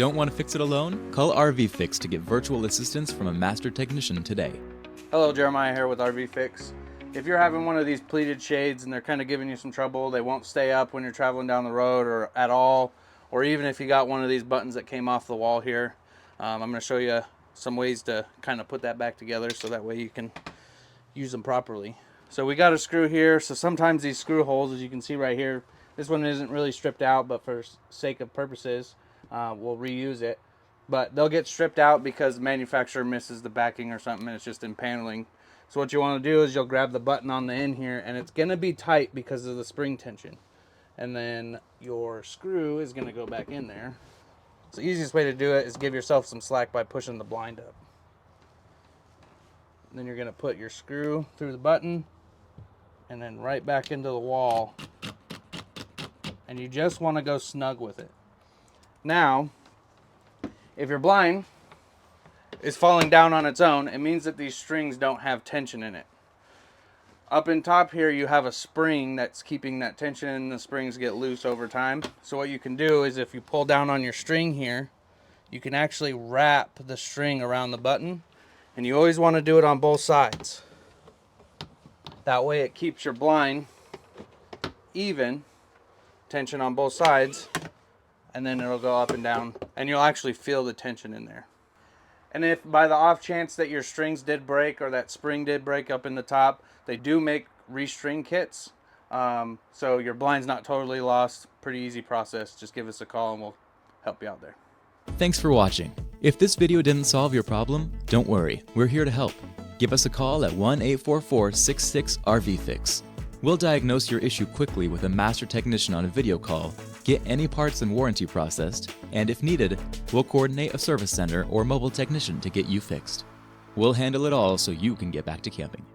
don't want to fix it alone? Call RVFix to get virtual assistance from a master technician today. Hello, Jeremiah here with RVFix. If you're having one of these pleated shades and they're kind of giving you some trouble, they won't stay up when you're traveling down the road or at all, or even if you got one of these buttons that came off the wall here, I'm going to show you some ways to kind of put that back together so that way you can use them properly. So we got a screw here. So sometimes these screw holes, as you can see right here, this one isn't really stripped out, but for sake of purposes, we'll reuse it. But they'll get stripped out because the manufacturer misses the backing or something and it's just impaneling. So what you want to do is you'll grab the button on the end here, and it's going to be tight because of the spring tension. And then your screw is going to go back in there. So the easiest way to do it is give yourself some slack by pushing the blind up. Then you're going to put your screw through the button and then right back into the wall. And you just want to go snug with it. Now, if your blind is falling down on its own, it means that these strings don't have tension in it. Up in top here, you have a spring that's keeping that tension, and the springs get loose over time. So what you can do is if you pull down on your string here, you can actually wrap the string around the button. And you always want to do it on both sides. That way it keeps your blind even, tension on both sides, and then it'll go up and down, and you'll actually feel the tension in there. And if by the off chance that your strings did break or that spring did break up in the top, they do make restring kits. So your blind's not totally lost. Pretty easy process. Just give us a call and we'll help you out there. Thanks for watching. If this video didn't solve your problem, don't worry, we're here to help. Give us a call at 1-844-66-RVFix. We'll diagnose your issue quickly with a master technician on a video call, get any parts and warranty processed, and if needed, we'll coordinate a service center or mobile technician to get you fixed. We'll handle it all so you can get back to camping.